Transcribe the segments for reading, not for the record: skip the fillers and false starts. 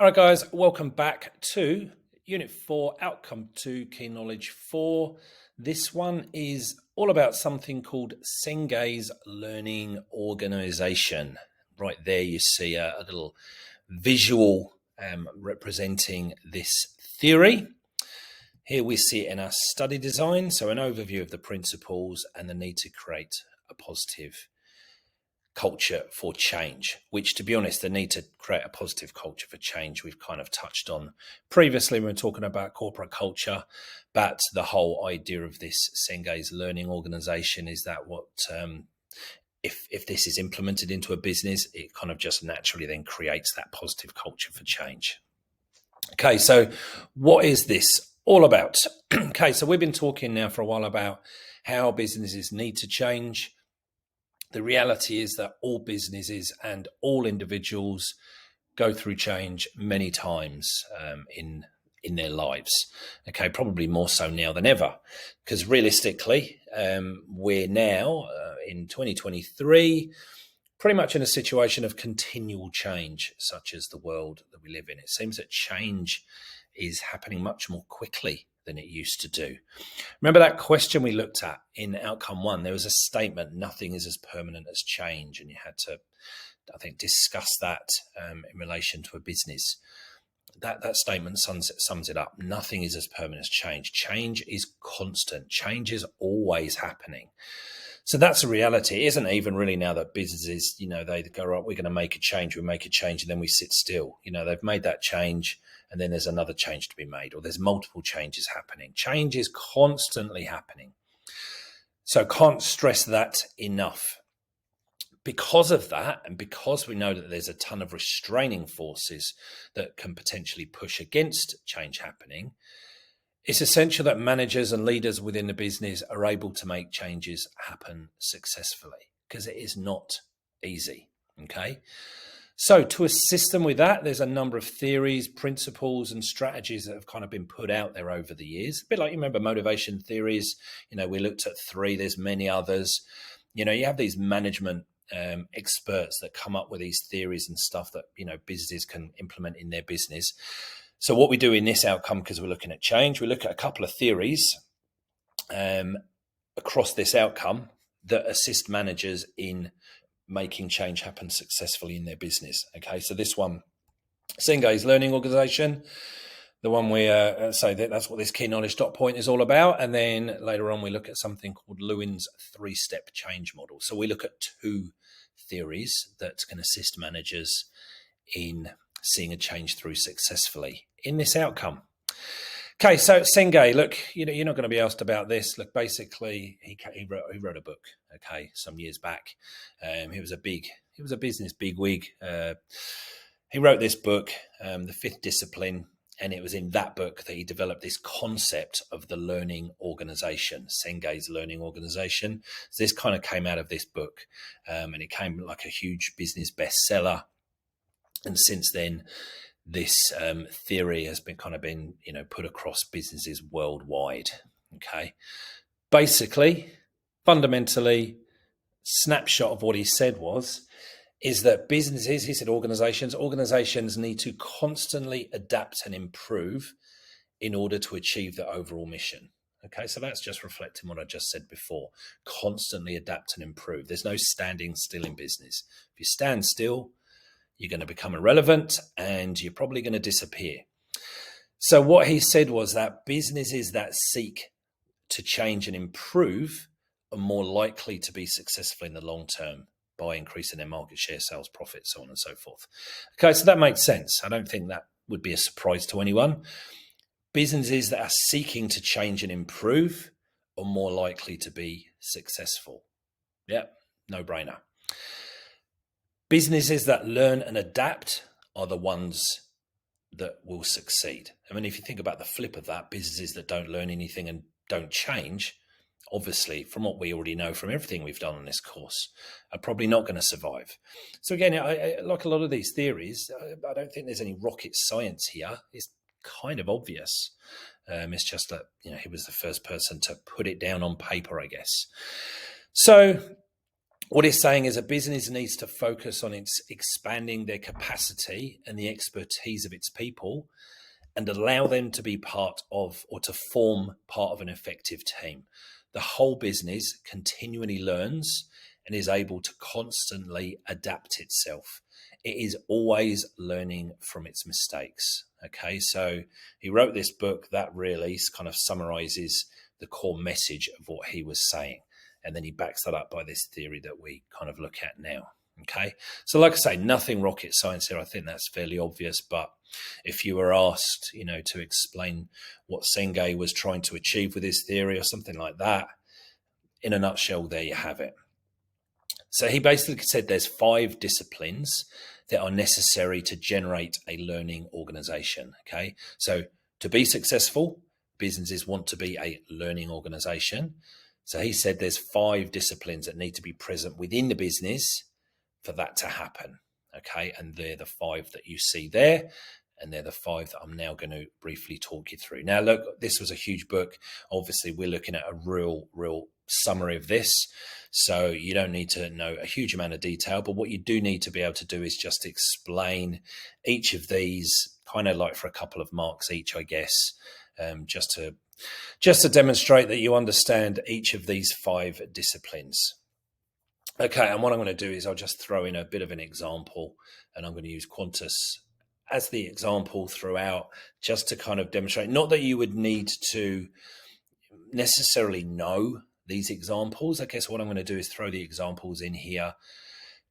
right, guys, welcome back to Unit 4, Outcome 2, Key Knowledge 4. This one is all about something called Senge's learning organization. Right there you see a little visual representing this theory. Here we see it in our study design, so an overview of the principles and the need to create a positive culture for change, which, to be honest, the need to create a positive culture for change we've kind of touched on previously when we were talking about corporate culture. But the whole idea of this Senge's learning organization is that if this is implemented into a business, it kind of just naturally then creates that positive culture for change. Okay, so what is this all about? Okay, so we've been talking now for a while about how businesses need to change. The reality is that all businesses and all individuals go through change many times in their lives. Okay, probably more so now than ever, because realistically, we're now in 2023, pretty much in a situation of continual change, such as the world that we live in. It seems that change is happening much more quickly than it used to do. Remember that question we looked at in outcome 1? There was a statement, nothing is as permanent as change. And you had to, I think, discuss that in relation to a business. That statement sums it up. Nothing is as permanent as change. Change is constant. Change is always happening. So that's a reality. It isn't even really now that businesses, they go, right, we're going to make a change. We make a change and then we sit still. They've made that change and then there's another change to be made, or there's multiple changes happening. Change is constantly happening. So can't stress that enough. Because of that, and because we know that there's a ton of restraining forces that can potentially push against change happening, it's essential that managers and leaders within the business are able to make changes happen successfully, because it is not easy, okay? So to assist them with that, there's a number of theories, principles, and strategies that have kind of been put out there over the years. A bit like, you remember motivation theories, we looked at 3, there's many others. You have these management experts that come up with these theories and stuff that, businesses can implement in their business. So what we do in this outcome, because we're looking at change, we look at a couple of theories across this outcome that assist managers in making change happen successfully in their business. Okay, so this one, Senge's learning organization, the one we say that's what this key knowledge dot point is all about. And then later on, we look at something called Lewin's 3-step change model. So we look at 2 theories that can assist managers in seeing a change through successfully in this outcome. Okay, so Senge, look, you're not going to be asked about this. Look, basically, he wrote a book, okay, some years back. He was a business bigwig. He wrote this book, The 5th Discipline, and it was in that book that he developed this concept of the learning organization, Senge's learning organization. So this kind of came out of this book, and it came like a huge business bestseller. And since then, this theory has been put across businesses worldwide. Okay, basically, fundamentally, snapshot of what he said is that businesses, he said organizations need to constantly adapt and improve in order to achieve the overall mission. Okay, so that's just reflecting what I just said before. Constantly adapt and improve. There's no standing still in business. If you stand still, you're going to become irrelevant and you're probably going to disappear. So what he said was that businesses that seek to change and improve are more likely to be successful in the long term by increasing their market share, sales, profits, so on and so forth. Okay, so that makes sense. I don't think that would be a surprise to anyone. Businesses that are seeking to change and improve are more likely to be successful. Yep, no brainer. Businesses that learn and adapt are the ones that will succeed. I mean, if you think about the flip of that, businesses that don't learn anything and don't change, obviously, from what we already know from everything we've done on this course, are probably not going to survive. So again, I like a lot of these theories, I don't think there's any rocket science here. It's kind of obvious. It's just that, he was the first person to put it down on paper, I guess. So What he's saying is a business needs to focus on its expanding their capacity and the expertise of its people and allow them to be part of or to form part of an effective team. The whole business continually learns and is able to constantly adapt itself. It is always learning from its mistakes. Okay, so he wrote this book that really kind of summarizes the core message of what he was saying. And then he backs that up by this theory that we kind of look at now. Okay, so like I say, nothing rocket science here. I think that's fairly obvious. But if you were asked, to explain what Senge was trying to achieve with his theory or something like that, in a nutshell, there you have it. So he basically said there's 5 disciplines that are necessary to generate a learning organization. Okay, so to be successful, businesses want to be a learning organization. So he said there's 5 disciplines that need to be present within the business for that to happen. Okay, and they're the 5 that you see there. And they're the 5 that I'm now going to briefly talk you through. Now, look, this was a huge book. Obviously, we're looking at a real summary of this. So you don't need to know a huge amount of detail. But what you do need to be able to do is just explain each of these kind of like for a couple of marks each, I guess, just to demonstrate that you understand each of these 5 disciplines. Okay, and what I'm going to do is I'll just throw in a bit of an example, and I'm going to use Qantas as the example throughout, just to kind of demonstrate, not that you would need to necessarily know these examples. I guess what I'm going to do is throw the examples in here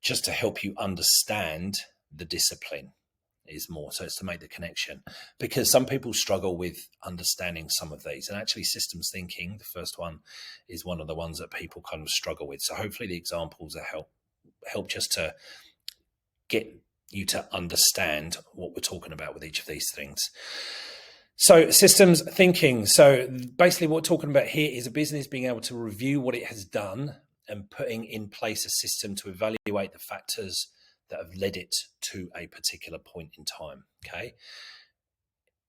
just to help you understand the discipline is more. So it's to make the connection, because some people struggle with understanding some of these, and actually systems thinking, the first one, is one of the ones that people kind of struggle with. So hopefully the examples are help just to get you to understand what we're talking about with each of these things. So systems thinking. So basically what we're talking about here is a business being able to review what it has done and putting in place a system to evaluate the factors that have led it to a particular point in time. Okay.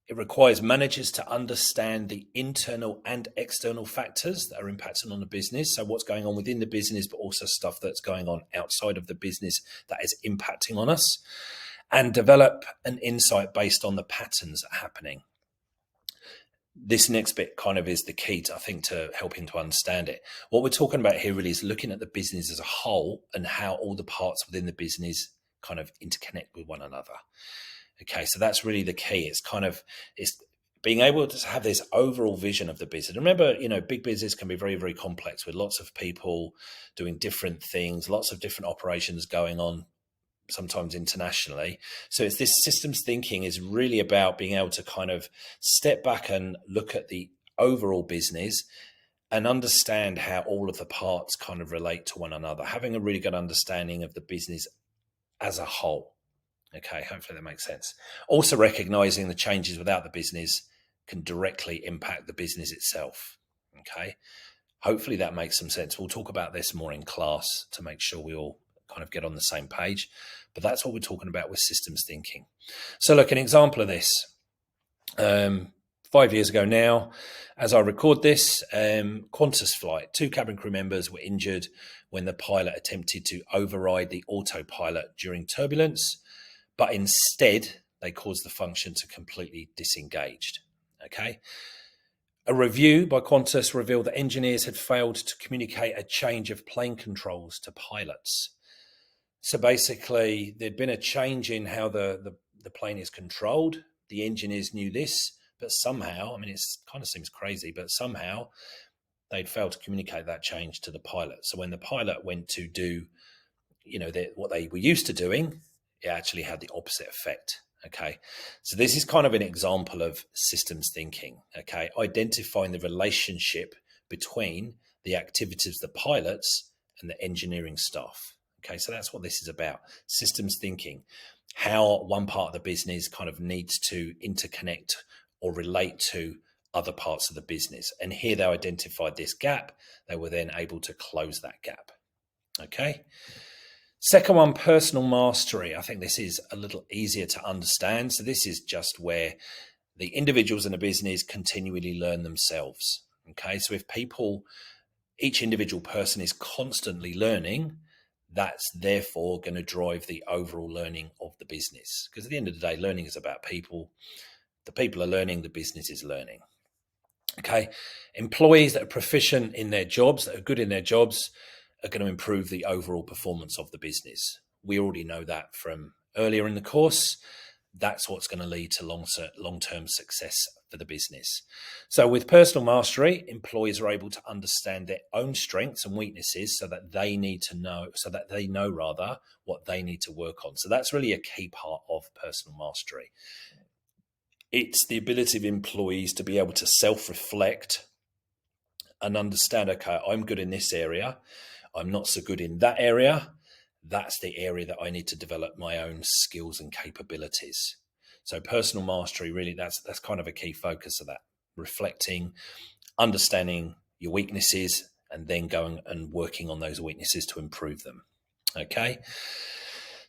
It requires managers to understand the internal and external factors that are impacting on the business. So what's going on within the business, but also stuff that's going on outside of the business that is impacting on us, and develop an insight based on the patterns that are happening. This next bit kind of is the key to, I think, to helping to understand it. What we're talking about here really is looking at the business as a whole and how all the parts within the business kind of interconnect with one another. Okay, so that's really the key. It's being able to have this overall vision of the business. Remember, big business can be very, very complex with lots of people doing different things, lots of different operations going on, sometimes internationally. So it's this systems thinking is really about being able to kind of step back and look at the overall business and understand how all of the parts kind of relate to one another, having a really good understanding of the business as a whole. Okay, hopefully that makes sense. Also recognizing the changes without the business can directly impact the business itself. Okay, hopefully that makes some sense. We'll talk about this more in class to make sure we all kind of get on the same page. But that's what we're talking about with systems thinking. So look, an example of this. 5 years ago now, as I record this, Qantas flight, 2 cabin crew members were injured when the pilot attempted to override the autopilot during turbulence, but instead they caused the function to completely disengage. Okay. A review by Qantas revealed that engineers had failed to communicate a change of plane controls to pilots. So basically, there'd been a change in how the plane is controlled. The engineers knew this, but somehow, it kind of seems crazy, but somehow they'd failed to communicate that change to the pilot. So when the pilot went to do, what they were used to doing, it actually had the opposite effect. Okay. So this is kind of an example of systems thinking. Okay. Identifying the relationship between the activities of the pilots and the engineering staff. Okay. So that's what this is about. Systems thinking, how one part of the business kind of needs to interconnect or relate to other parts of the business. And here they identified this gap. They were then able to close that gap. Okay. Second one, personal mastery. I think this is a little easier to understand. So this is just where the individuals in a business continually learn themselves. Okay. So if each individual person is constantly learning, that's therefore going to drive the overall learning of the business. Because at the end of the day, learning is about people. The people are learning, the business is learning. Okay. Employees that are proficient in their jobs, that are good in their jobs, are going to improve the overall performance of the business. We already know that from earlier in the course. That's what's going to lead to long-term success for the business. So with personal mastery, employees are able to understand their own strengths and weaknesses so that they know rather what they need to work on. So that's really a key part of personal mastery. It's the ability of employees to be able to self-reflect and understand, okay, I'm good in this area. I'm not so good in that area. That's the area that I need to develop my own skills and capabilities. So personal mastery, really, that's kind of a key focus of that. Reflecting, understanding your weaknesses, and then going and working on those weaknesses to improve them. Okay.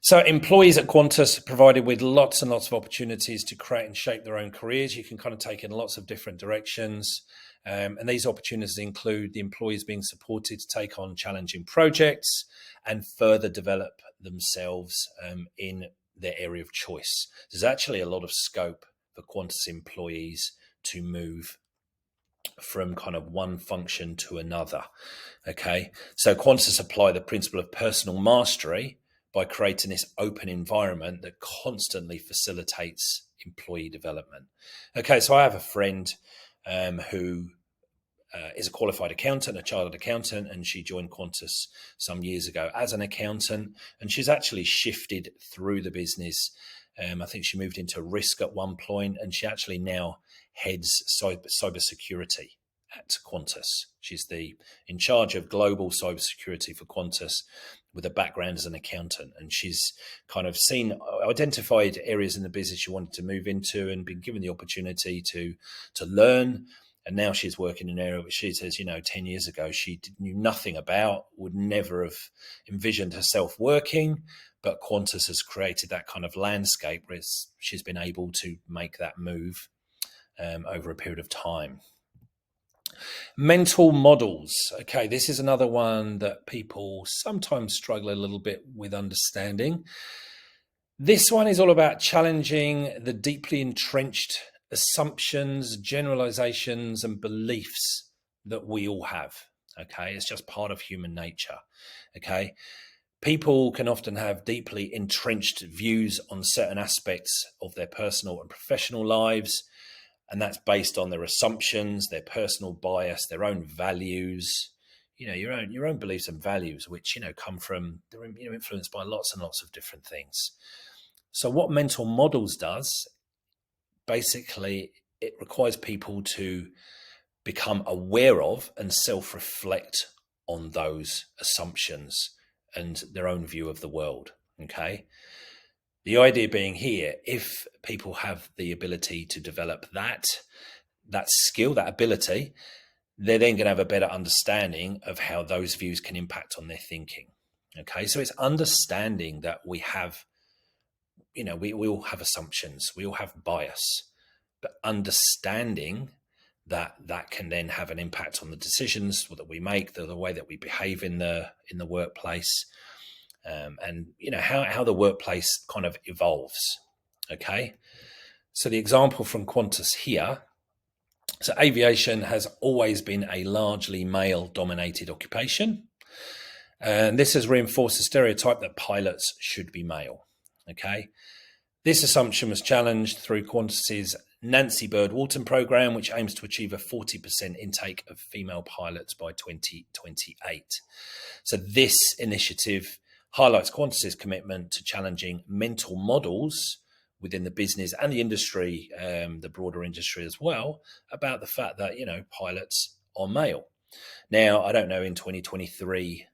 So employees at Qantas are provided with lots and lots of opportunities to create and shape their own careers. You can kind of take in lots of different directions. And these opportunities include the employees being supported to take on challenging projects and further develop themselves in their area of choice. There's actually a lot of scope for Qantas employees to move from kind of one function to another. Okay, so Qantas apply the principle of personal mastery by creating this open environment that constantly facilitates employee development. Okay, so I have a friend who is a qualified accountant, a chartered accountant, and she joined Qantas some years ago as an accountant, and she's actually shifted through the business. I think she moved into risk at one point, and she actually now heads cybersecurity at Qantas. She's in charge of global cybersecurity for Qantas with a background as an accountant. And she's kind of identified areas in the business she wanted to move into and been given the opportunity to learn. And now she's working in an area which she says, 10 years ago, she knew nothing about, would never have envisioned herself working. But Qantas has created that kind of landscape where she's been able to make that move over a period of time. Mental models. Okay, this is another one that people sometimes struggle a little bit with understanding. This one is all about challenging the deeply entrenched assumptions, generalizations, and beliefs that we all have. Okay, it's just part of human nature. Okay, people can often have deeply entrenched views on certain aspects of their personal and professional lives. And that's based on their assumptions, their personal bias, their own values, your own beliefs and values, which, come from, they're influenced by lots and lots of different things. So what mental models does, basically, it requires people to become aware of and self-reflect on those assumptions and their own view of the world. Okay. The idea being here, if people have the ability to develop that skill, that ability, they're then going to have a better understanding of how those views can impact on their thinking. Okay, so it's understanding that we have, we all have assumptions, we all have bias, but understanding that can then have an impact on the decisions that we make, the way that we behave in the workplace. And how the workplace kind of evolves. Okay, so the example from Qantas here. So aviation has always been a largely male-dominated occupation, and this has reinforced the stereotype that pilots should be male. Okay, this assumption was challenged through Qantas's Nancy Bird Walton program, which aims to achieve a 40% intake of female pilots by 2028. So this initiative highlights Qantas's commitment to challenging mental models within the business and the industry, the broader industry as well, about the fact that, pilots are male. Now, I don't know in 2023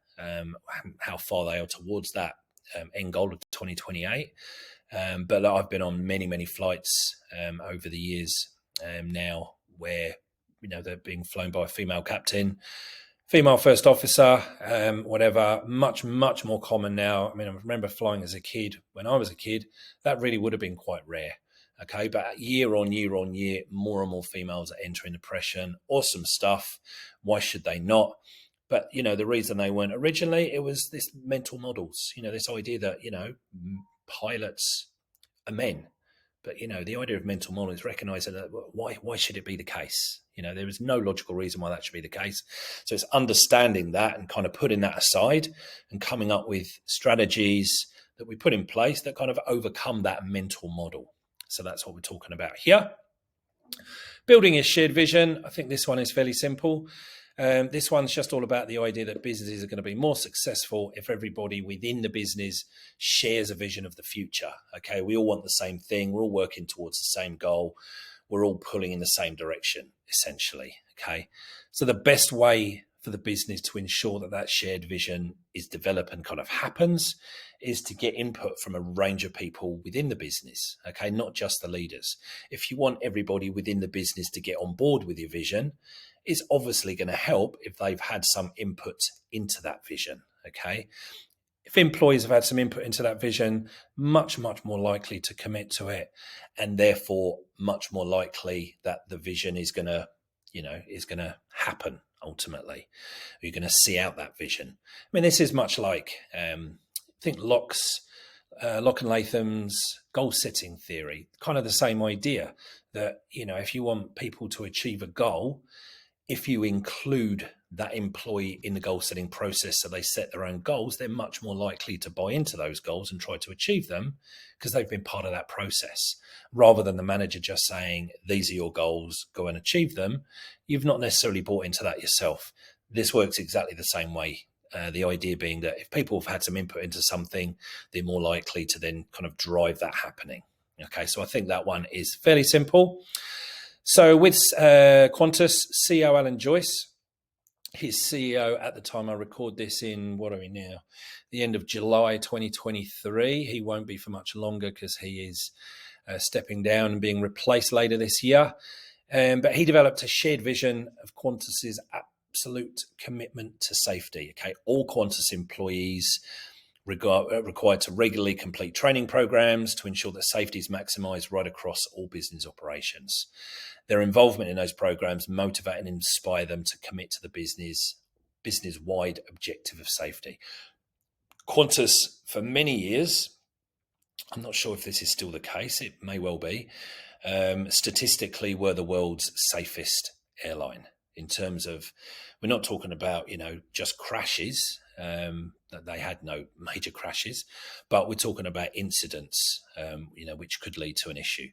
how far they are towards that end goal of 2028, but I've been on many, many flights over the years now where, they're being flown by a female captain, female first officer, whatever, much, much more common now. I mean, I remember flying as a kid. When I was a kid, that really would have been quite rare. Okay, but year on year on year, more and more females are entering the profession. Awesome stuff. Why should they not? But, the reason they weren't originally, it was this mental models, this idea that, pilots are men. But, the idea of mental model is recognizing that why should it be the case? There is no logical reason why that should be the case. So it's understanding that and kind of putting that aside and coming up with strategies that we put in place that kind of overcome that mental model. So that's what we're talking about here. Building a shared vision. I think this one is fairly simple. This one's just all about the idea that businesses are going to be more successful if everybody within the business shares a vision of the future. Okay, we all want the same thing. We're all working towards the same goal. We're all pulling in the same direction, essentially. Okay, so the best way for the business to ensure that that shared vision is developed and kind of happens is to get input from a range of people within the business. Okay, not just the leaders. If you want everybody within the business to get on board with your vision, it's obviously going to help if they've had some input into that vision. Okay, if employees have had some input into that vision, much more likely to commit to it, and therefore much more likely that the vision is going to happen ultimately. You're going to see out that vision. I mean, this is much like I think Locke and Latham's goal setting theory. Kind of the same idea that if you want people to achieve a goal, if you include that employee in the goal setting process so they set their own goals, they're much more likely to buy into those goals and try to achieve them because they've been part of that process. Rather than the manager just saying, these are your goals, go and achieve them, you've not necessarily bought into that yourself. This works exactly the same way. The idea being that if people have had some input into something, they're more likely to then kind of drive that happening. Okay, so I think that one is fairly simple. So with Qantas, CEO Alan Joyce, his CEO at the time I record this in, what are we now? The end of July 2023. He won't be for much longer because he is stepping down and being replaced later this year. But he developed a shared vision of Qantas's absolute commitment to safety. Okay, all Qantas employees required to regularly complete training programs to ensure that safety is maximised right across all business operations. Their involvement in those programs motivate and inspire them to commit to the business-wide objective of safety. Qantas, for many years, I'm not sure if this is still the case, it may well be, statistically were the world's safest airline in terms of, we're not talking about, just crashes, that they had no major crashes, but we're talking about incidents, which could lead to an issue.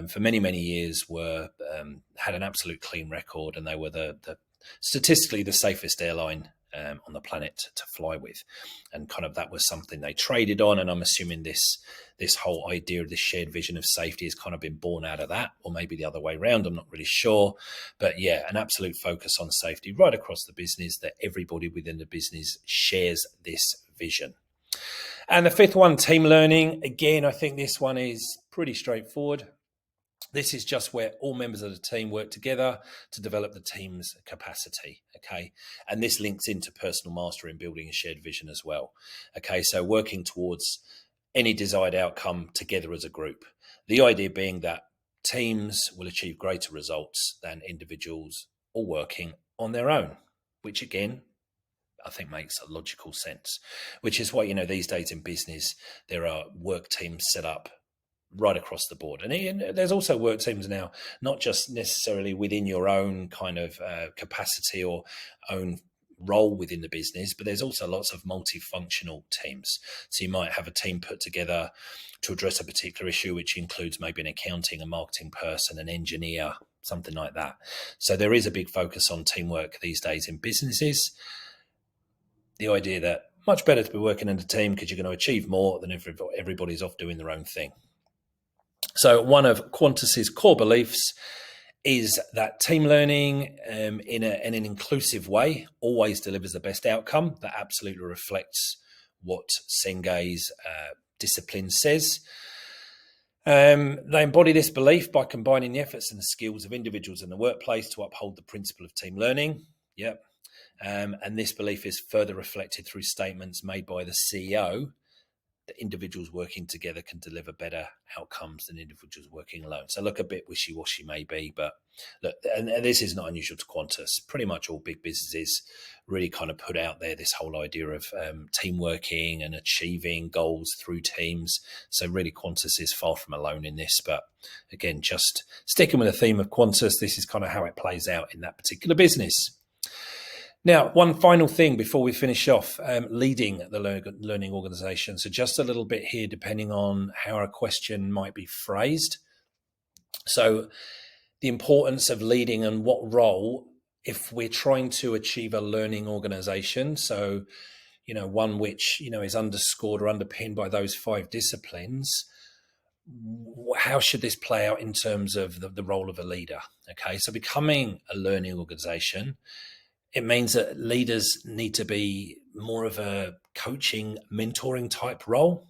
For many years, had an absolute clean record, and they were the statistically the safest airline on the planet to fly with, and kind of that was something they traded on. And I'm assuming this whole idea of this shared vision of safety has kind of been born out of that, or maybe the other way around. I'm not really sure, but yeah, an absolute focus on safety right across the business, that everybody within the business shares this vision. And the fifth one, team learning. Again, I think this one is pretty straightforward. This is just where all members of the team work together to develop the team's capacity, okay? And this links into personal mastery and building a shared vision as well, okay? So working towards any desired outcome together as a group. The idea being that teams will achieve greater results than individuals all working on their own, which again, I think makes a logical sense, which is why, these days in business, there are work teams set up right across the board. And there's also work teams now, not just necessarily within your own kind of capacity or own role within the business, but there's also lots of multifunctional teams. So you might have a team put together to address a particular issue, which includes maybe an accounting, a marketing person, an engineer, something like that. So there is a big focus on teamwork these days in businesses. The idea that much better to be working in a team because you're going to achieve more than if everybody's off doing their own thing. So one of Qantas's core beliefs is that team learning in an inclusive way always delivers the best outcome. That absolutely reflects what Senge's discipline says. They embody this belief by combining the efforts and the skills of individuals in the workplace to uphold the principle of team learning. Yep. And this belief is further reflected through statements made by the CEO that individuals working together can deliver better outcomes than individuals working alone. So look, a bit wishy-washy maybe, but look, and this is not unusual to Qantas. Pretty much all big businesses really kind of put out there this whole idea of team working and achieving goals through teams. So really Qantas is far from alone in this. But again, just sticking with the theme of Qantas, this is kind of how it plays out in that particular business. Now, one final thing before we finish off, leading the learning organization. So just a little bit here, depending on how a question might be phrased. So the importance of leading and what role, if we're trying to achieve a learning organization, so, one which, is underscored or underpinned by those 5 disciplines, how should this play out in terms of the role of a leader? Okay, so becoming a learning organization, it means that leaders need to be more of a coaching, mentoring type role.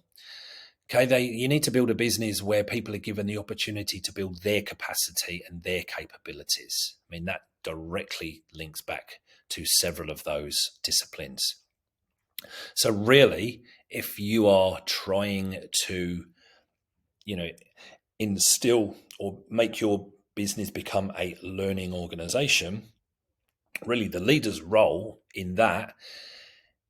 Okay, you need to build a business where people are given the opportunity to build their capacity and their capabilities. I mean, that directly links back to several of those disciplines. So really, if you are trying to, instill or make your business become a learning organization, really the leader's role in that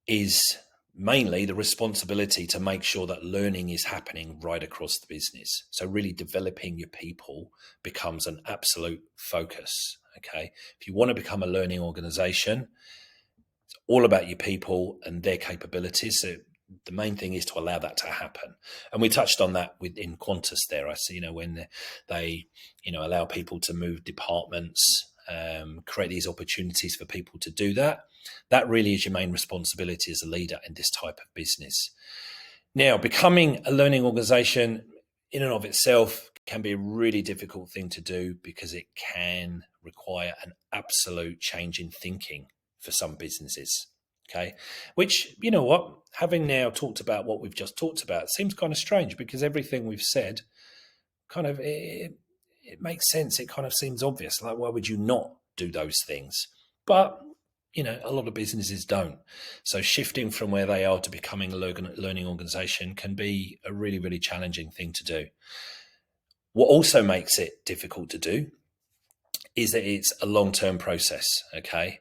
is mainly the responsibility to make sure that learning is happening right across the business. So really developing your people becomes an absolute focus. Okay. If you want to become a learning organization, it's all about your people and their capabilities. So the main thing is to allow that to happen. And we touched on that within Qantas there. I see, when they, allow people to move departments, create these opportunities for people to do that. That really is your main responsibility as a leader in this type of business. Now, becoming a learning organization in and of itself can be a really difficult thing to do because it can require an absolute change in thinking for some businesses. Okay, which, having now talked about what we've just talked about, seems kind of strange because everything we've said kind of, it makes sense. It kind of seems obvious. Like, why would you not do those things? But, a lot of businesses don't. So shifting from where they are to becoming a learning organization can be a really, really challenging thing to do. What also makes it difficult to do is that it's a long-term process, okay?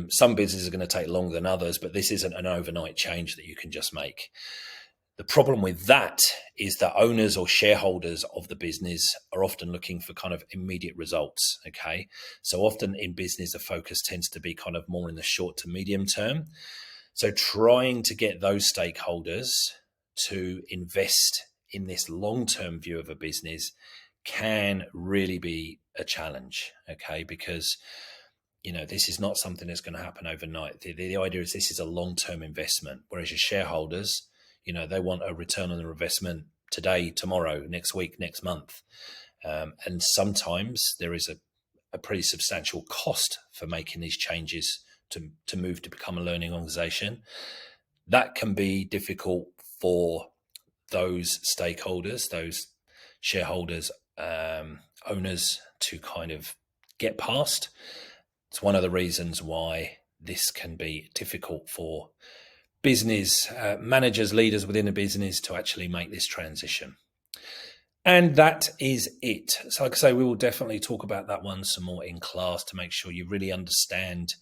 Some businesses are going to take longer than others, but this isn't an overnight change that you can just make. The problem with that is that owners or shareholders of the business are often looking for kind of immediate results, okay? So often in business, the focus tends to be kind of more in the short to medium term. So trying to get those stakeholders to invest in this long-term view of a business can really be a challenge, okay? Because, this is not something that's going to happen overnight. The idea is this is a long-term investment, whereas your shareholders, they want a return on their investment today, tomorrow, next week, next month. And sometimes there is a pretty substantial cost for making these changes to move to become a learning organization. That can be difficult for those stakeholders, those shareholders, owners to kind of get past. It's one of the reasons why this can be difficult for business managers, leaders within a business to actually make this transition. And that is it. So like I say, we will definitely talk about that one some more in class to make sure you really understand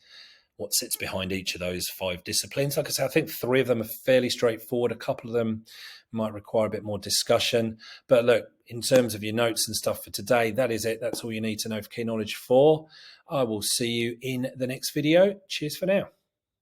what sits behind each of those 5 disciplines. Like I say, I think 3 of them are fairly straightforward. A couple of them might require a bit more discussion. But look, in terms of your notes and stuff for today, that is it. That's all you need to know for Key Knowledge 4. I will see you in the next video. Cheers for now.